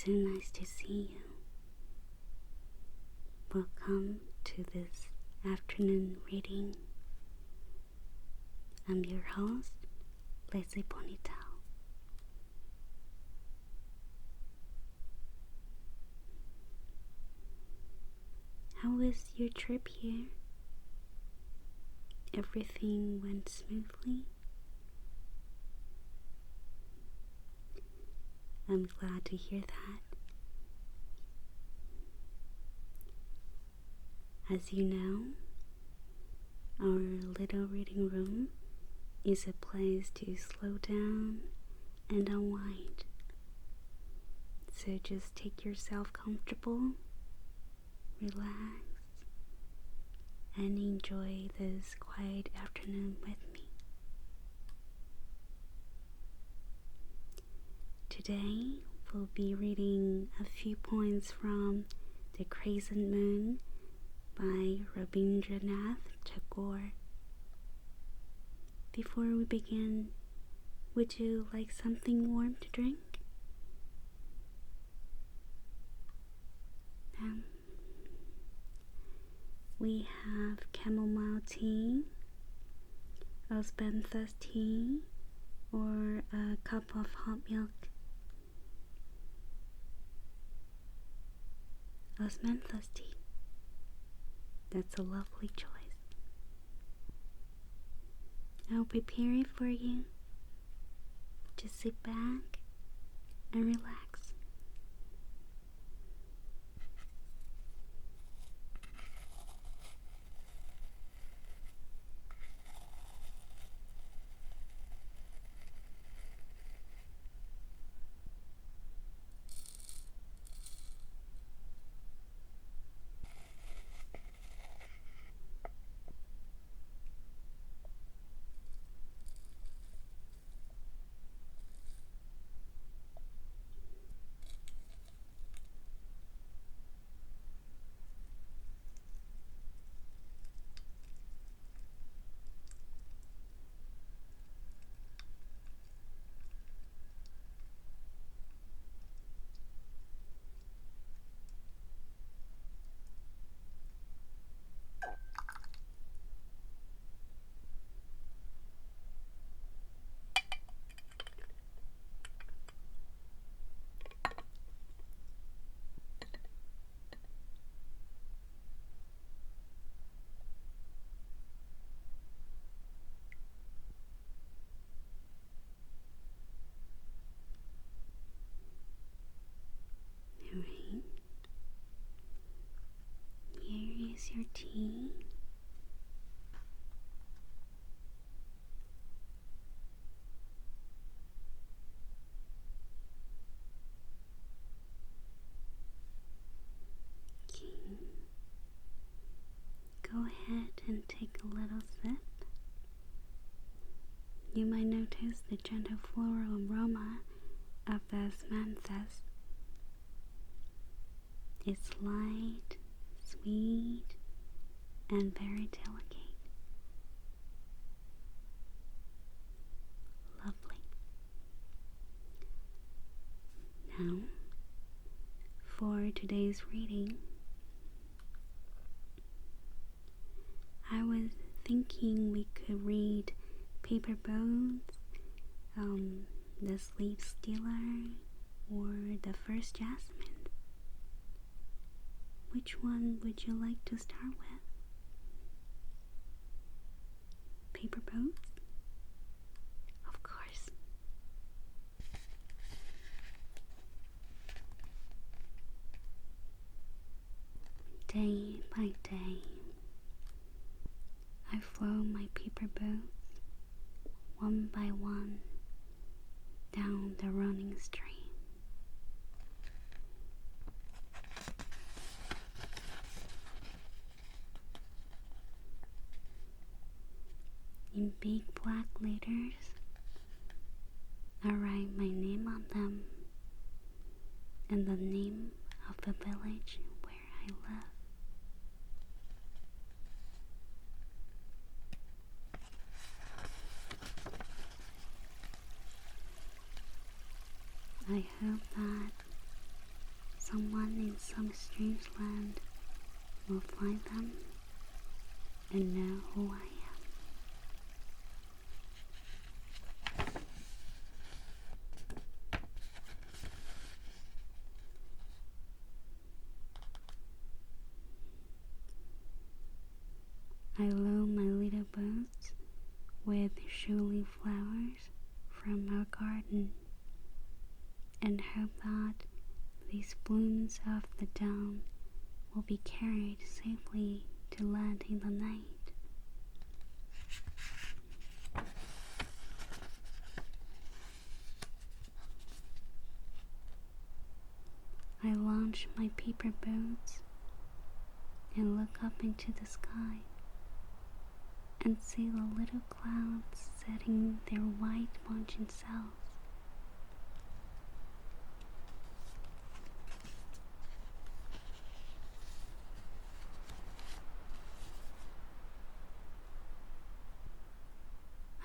so nice to see you. Welcome to this afternoon reading. I'm your host, Lazy Ponytail. How was your trip here? Everything went smoothly? I'm glad to hear that. As you know, our little reading room is a place to slow down and unwind. So just take yourself comfortable, relax, and enjoy this quiet afternoon with me. Today, we'll be reading a few poems from The Crescent Moon by Rabindranath Tagore. Before we begin, would you like something warm to drink? We have chamomile tea, Osmanthus tea, or a cup of hot milk. Osmanthus tea. That's a lovely choice. I'll prepare it for you. Just sit back and relax. Alright. Here is your tea. Go ahead and take a little sip. You might notice the gentle floral aroma of the Osmanthus. It's light, sweet, and very delicate. Lovely. Now, for today's reading, I was thinking we could read Paper Boats, The Sleep Stealer, or The First Jasmines. Which one would you like to start with? Paper Boats? Of course. Day by day, I flow my paper boats one by one down the running stream. In big black letters, I write my name on them and the name of the village where I live. I hope that someone in some strange land will find them and know who I am. I load my little boats with showy flowers from our garden and hope that these blooms of the dawn will be carried safely to land in the night. I launch my paper boats and look up into the sky and see the little clouds setting their white mountain sails.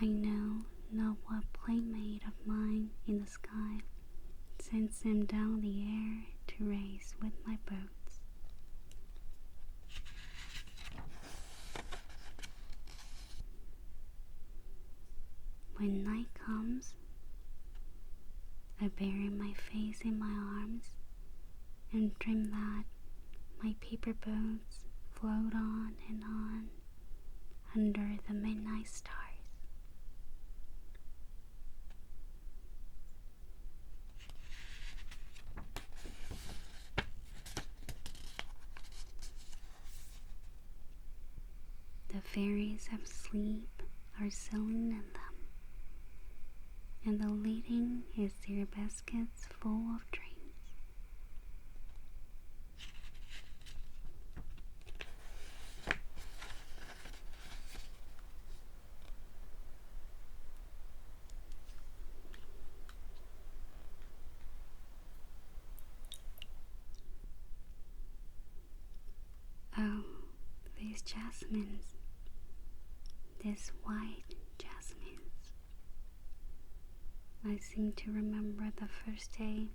I know not what playmate of mine in the sky sends them down the air to race with my boats. When night comes, I bury my face in my arms and dream that my paper boats float on and on under the midnight stars. The fairies of sleep are sailing in them, and the leading is their baskets full of dreams. Oh, these jasmines, these white jasmines. I seem to remember the first day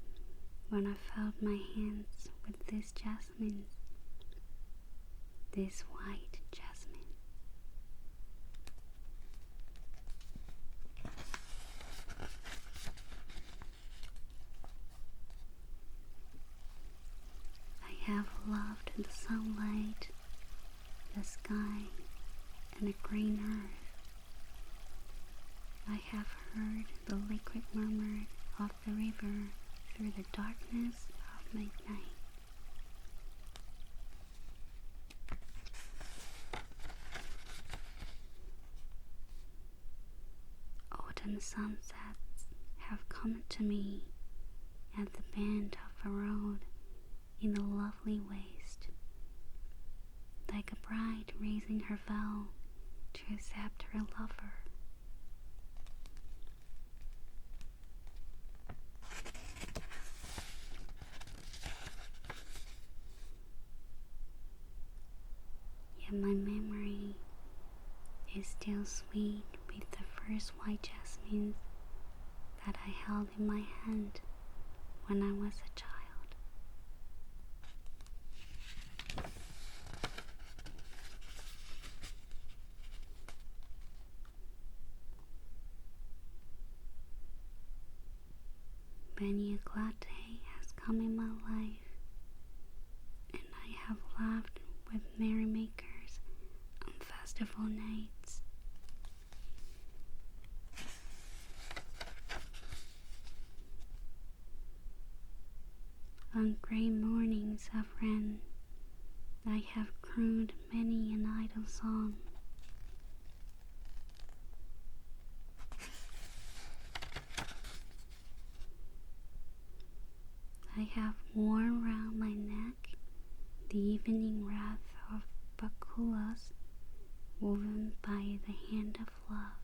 when I felt my hands with these jasmines, this white jasmine. I have loved the sunlight, the sky, and the green earth. I have heard the liquid murmur of the river through the darkness of midnight. Autumn sunsets have come to me at the bend of a road in the lovely waste, like a bride raising her veil to accept her lover. Yet my memory is still sweet with the first white jasmines that I held in my hand when I was a child. Many a glad day has come in my life, and I have laughed with merrymakers on festival nights. On grey mornings of rain, I have crooned many an idle song. I have worn round my neck the evening wreath of bakulas woven by the hand of love.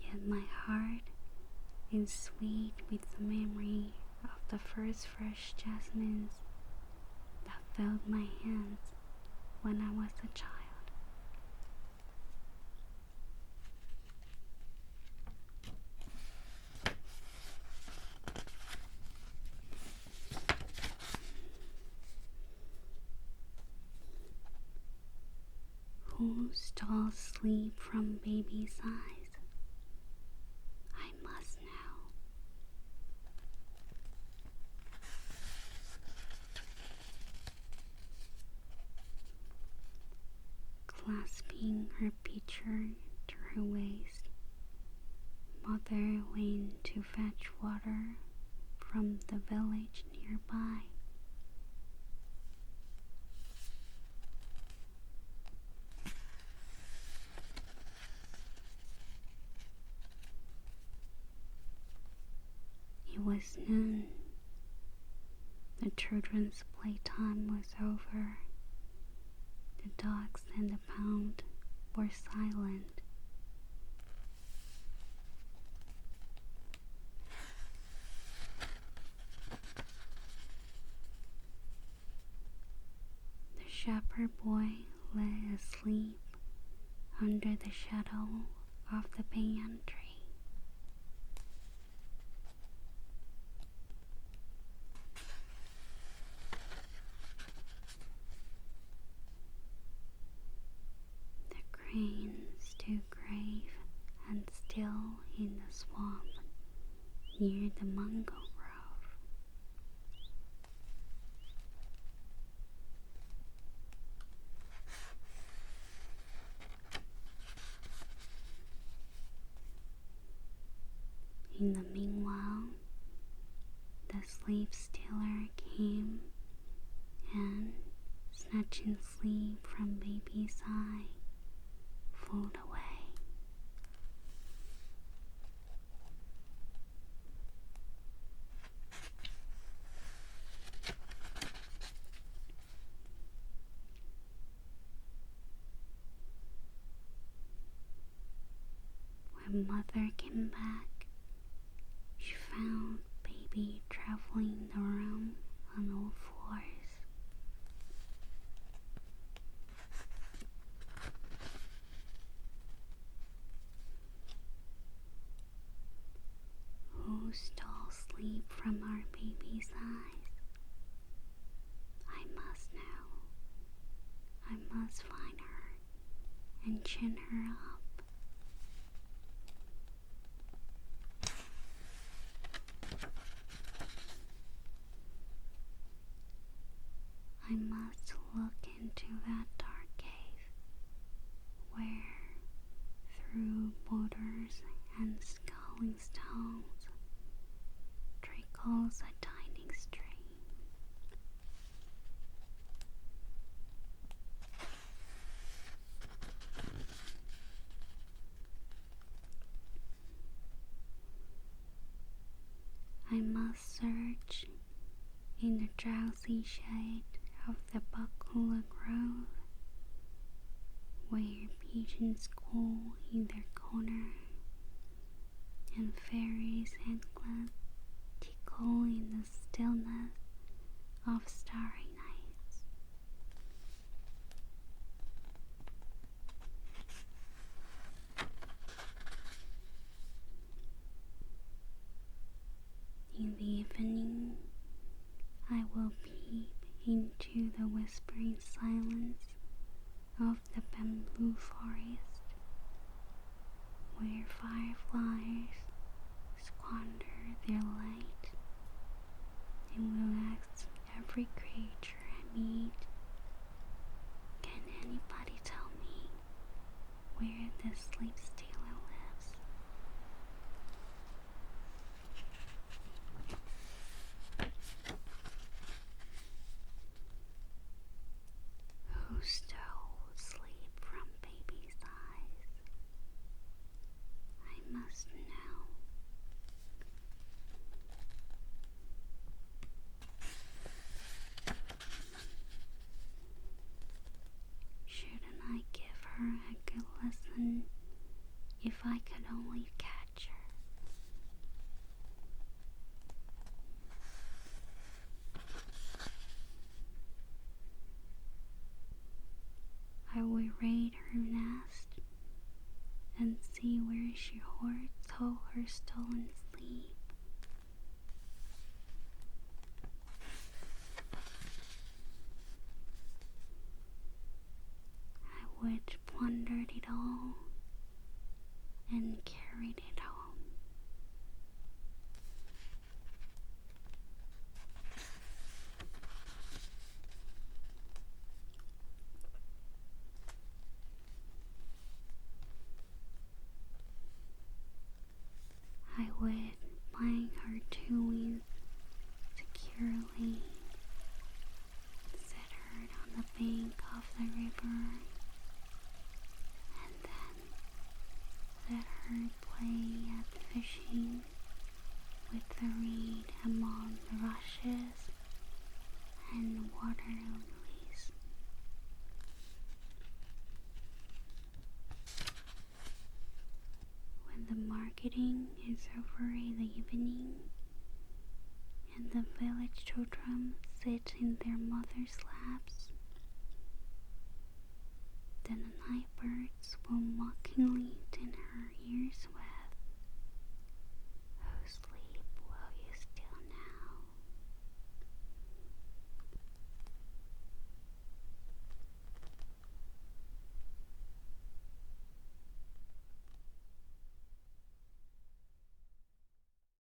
Yet my heart is sweet with the memory of the first fresh jasmines that filled my hands when I was a child. Who stole sleep from baby's eyes? I must know. Clasping her pitcher to her waist, Mother went to fetch water from the village nearby. It was noon. The children's playtime was over. The dogs and the pound were silent. The shepherd boy lay asleep under the shadow of the banyan tree. The crane stood grave and still in the swamp near the mango grove. In the meanwhile, the slave stealer came and, snatching sleep from baby's eye, flew away. When Mother came back, she found baby traveling around on all fours. Who stole sleep from our baby's eyes? I must know. I must find her and chin her up. I must look into that dark cave where, through boulders and scaling stones, trickles a tiny stream. I must search in the drowsy shade of the Bakula Grove, where pigeons call in their corner and fairies and glad tickle in the stillness of starry nights. In the evening, I will peep into the whispering silence of the bamboo forest, where fireflies squander their light, and will ask every creature I meet, can anybody tell me where the sleep stealer lives? Who stole sleep from baby's eyes? I must know. Shouldn't I give her a good lesson if I could only catch her? I will raid her nest and see where she hoards all her stolen sleep. I would with plying her two wings securely, set her on the bank of the river, and then let her play at fishing with the reed among the rushes and water lilies. When the marketing is over in the evening, and the village children sit in their mother's laps, then the night birds will mockingly